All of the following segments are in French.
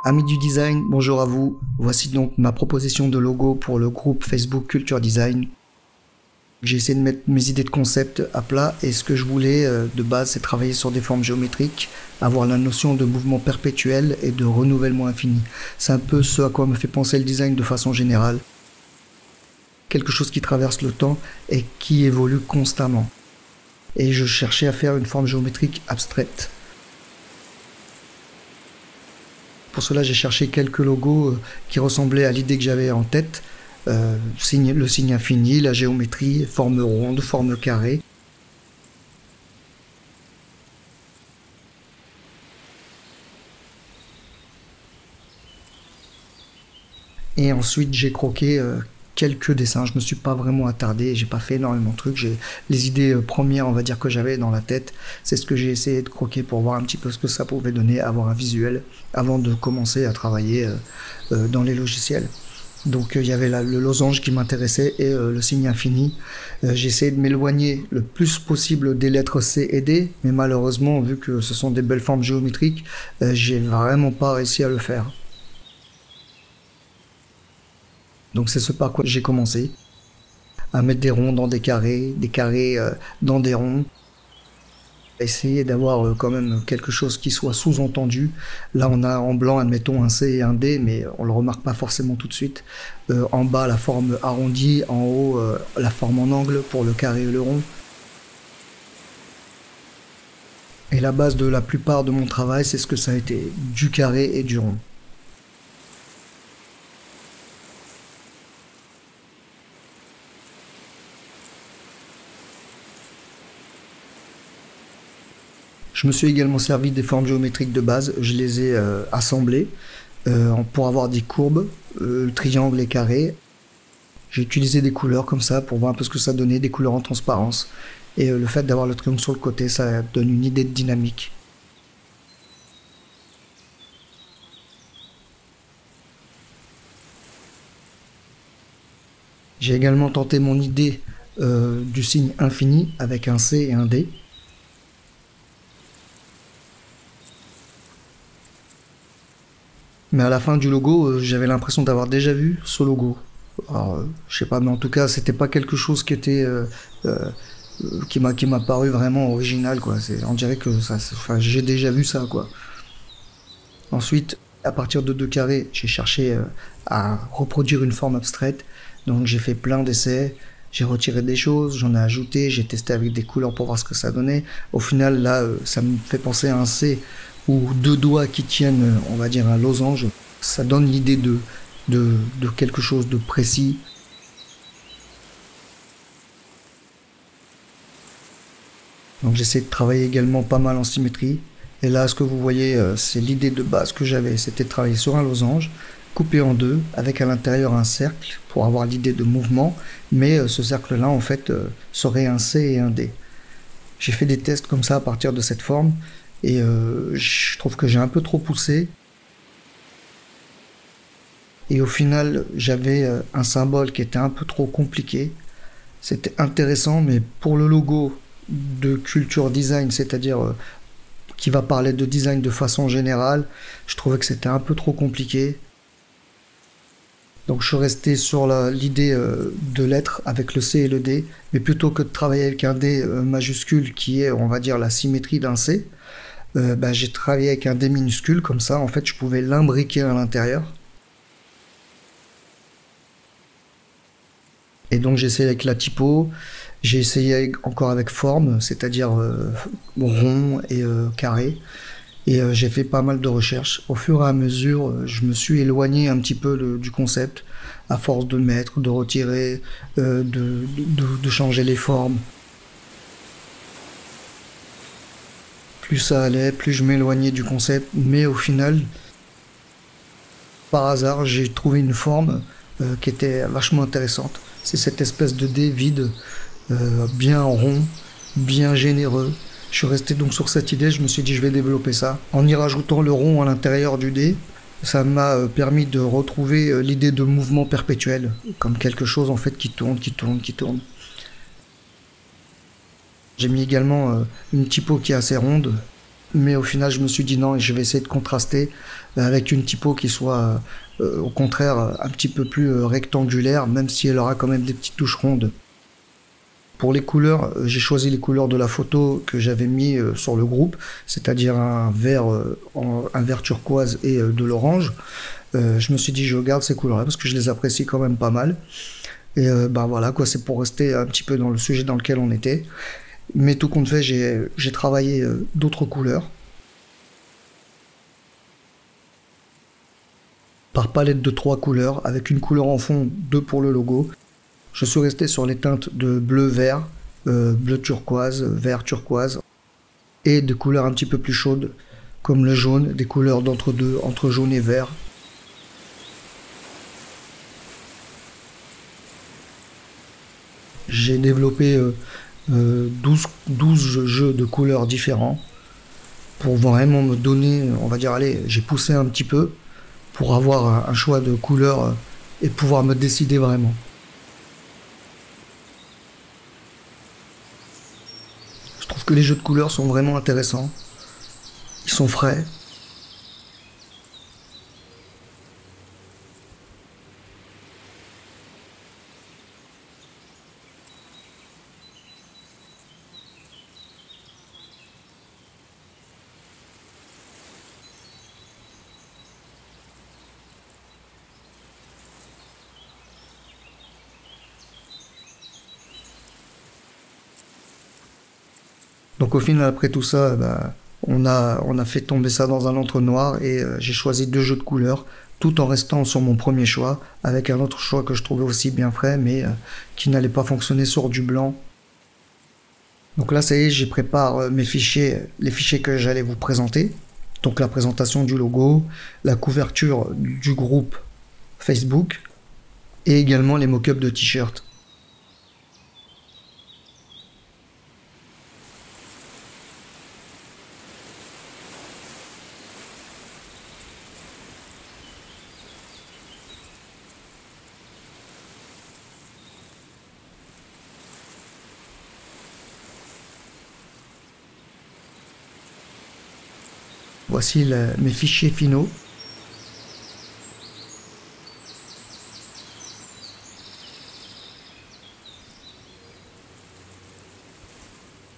Amis du design, bonjour à vous. Voici donc ma proposition de logo pour le groupe Facebook Culture Design. J'ai essayé de mettre mes idées de concept à plat et ce que je voulais de base c'est travailler sur des formes géométriques, avoir la notion de mouvement perpétuel et de renouvellement infini. C'est un peu ce à quoi me fait penser le design de façon générale. Quelque chose qui traverse le temps et qui évolue constamment. Et je cherchais à faire une forme géométrique abstraite. Pour cela, j'ai cherché quelques logos qui ressemblaient à l'idée que j'avais en tête. Le signe infini, la géométrie, forme ronde, forme carrée. Et ensuite, j'ai croqué quelques dessins. Je me suis pas vraiment attardé, j'ai pas fait énormément de trucs. Les idées premières, on va dire, que j'avais dans la tête, c'est ce que j'ai essayé de croquer pour voir un petit peu ce que ça pouvait donner, avoir un visuel, avant de commencer à travailler dans les logiciels. Donc il y avait le losange qui m'intéressait et le signe infini. J'ai essayé de m'éloigner le plus possible des lettres C et D, mais malheureusement, vu que ce sont des belles formes géométriques, j'ai vraiment pas réussi à le faire. Donc c'est ce par quoi j'ai commencé, à mettre des ronds dans des carrés dans des ronds. Essayer d'avoir quand même quelque chose qui soit sous-entendu. Là, on a en blanc, admettons, un C et un D, mais on le remarque pas forcément tout de suite. En bas, la forme arrondie, en haut, la forme en angle pour le carré et le rond. Et la base de la plupart de mon travail, c'est ce que ça a été, du carré et du rond. Je me suis également servi des formes géométriques de base, je les ai assemblées pour avoir des courbes, triangles et carrés. J'ai utilisé des couleurs comme ça pour voir un peu ce que ça donnait, des couleurs en transparence. Et le fait d'avoir le triangle sur le côté, ça donne une idée de dynamique. J'ai également tenté mon idée du signe infini avec un C et un D. Mais à la fin du logo, j'avais l'impression d'avoir déjà vu ce logo. Alors, je sais pas, mais en tout cas, c'était pas quelque chose qui était qui m'a paru vraiment original, quoi. On dirait que enfin, j'ai déjà vu ça, quoi. Ensuite, à partir de deux carrés, j'ai cherché à reproduire une forme abstraite. Donc j'ai fait plein d'essais. J'ai retiré des choses, j'en ai ajouté, j'ai testé avec des couleurs pour voir ce que ça donnait. Au final, là, ça me fait penser à un C ou deux doigts qui tiennent, on va dire, un losange. Ça donne l'idée de quelque chose de précis. Donc j'essaie de travailler également pas mal en symétrie. Et là, ce que vous voyez, c'est l'idée de base que j'avais, c'était de travailler sur un losange, coupé en deux, avec à l'intérieur un cercle, pour avoir l'idée de mouvement, mais ce cercle-là, en fait, serait un C et un D. J'ai fait des tests comme ça à partir de cette forme, et je trouve que j'ai un peu trop poussé. Et au final, j'avais un symbole qui était un peu trop compliqué. C'était intéressant, mais pour le logo de Culture Design, c'est-à-dire qui va parler de design de façon générale, je trouvais que c'était un peu trop compliqué. Donc je suis resté sur l'idée de lettres avec le C et le D, mais plutôt que de travailler avec un D majuscule qui est, on va dire, la symétrie d'un C, j'ai travaillé avec un D minuscule, comme ça, en fait, je pouvais l'imbriquer à l'intérieur. Et donc j'ai essayé avec la typo, j'ai essayé encore avec forme, c'est-à-dire rond et carré. Et j'ai fait pas mal de recherches. Au fur et à mesure, je me suis éloigné un petit peu du concept, à force de mettre, de retirer, de changer les formes. Plus ça allait, plus je m'éloignais du concept. Mais au final, par hasard, j'ai trouvé une forme qui était vachement intéressante. C'est cette espèce de dé vide, bien rond, bien généreux. Je suis resté donc sur cette idée, je me suis dit je vais développer ça. En y rajoutant le rond à l'intérieur du dé, ça m'a permis de retrouver l'idée de mouvement perpétuel, comme quelque chose en fait qui tourne, qui tourne, qui tourne. J'ai mis également une typo qui est assez ronde, Mais au final, je me suis dit non, je vais essayer de contraster avec une typo qui soit au contraire un petit peu plus rectangulaire, même si elle aura quand même des petites touches rondes. Pour les couleurs, j'ai choisi les couleurs de la photo que j'avais mis sur le groupe, c'est-à-dire un vert turquoise et de l'orange. Je me suis dit je garde ces couleurs-là parce que je les apprécie quand même pas mal. Et bah voilà quoi, c'est pour rester un petit peu dans le sujet dans lequel on était. Mais tout compte fait, j'ai travaillé d'autres couleurs par palette de 3 couleurs, avec une couleur en fond, 2 pour le logo. Je suis resté sur les teintes de bleu-vert, bleu turquoise, vert turquoise, et de couleurs un petit peu plus chaudes, comme le jaune, des couleurs d'entre-deux, entre jaune et vert. J'ai développé 12 jeux de couleurs différents pour vraiment me donner, on va dire, allez, j'ai poussé un petit peu pour avoir un choix de couleurs et pouvoir me décider vraiment. Je trouve que les jeux de couleurs sont vraiment intéressants. Ils sont frais. Donc au final, après tout ça, bah, on a fait tomber ça dans un entonnoir et j'ai choisi 2 jeux de couleurs, tout en restant sur mon premier choix, avec un autre choix que je trouvais aussi bien frais, mais qui n'allait pas fonctionner sur du blanc. Donc là, ça y est, j'y prépare mes fichiers, les fichiers que j'allais vous présenter. Donc la présentation du logo, la couverture du groupe Facebook et également les mock-ups de t-shirts. Voici mes fichiers finaux.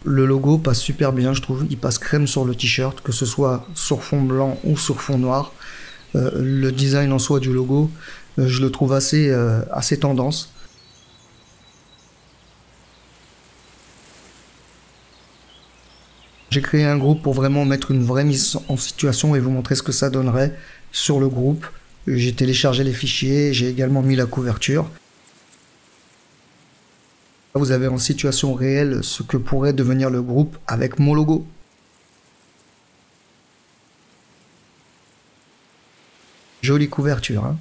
Le logo passe super bien, je trouve. Il passe crème sur le t-shirt, que ce soit sur fond blanc ou sur fond noir. Le design en soi du logo, je le trouve assez tendance. J'ai créé un groupe pour vraiment mettre une vraie mise en situation et vous montrer ce que ça donnerait sur le groupe. J'ai téléchargé les fichiers, j'ai également mis la couverture. Vous avez en situation réelle ce que pourrait devenir le groupe avec mon logo. Jolie couverture, hein.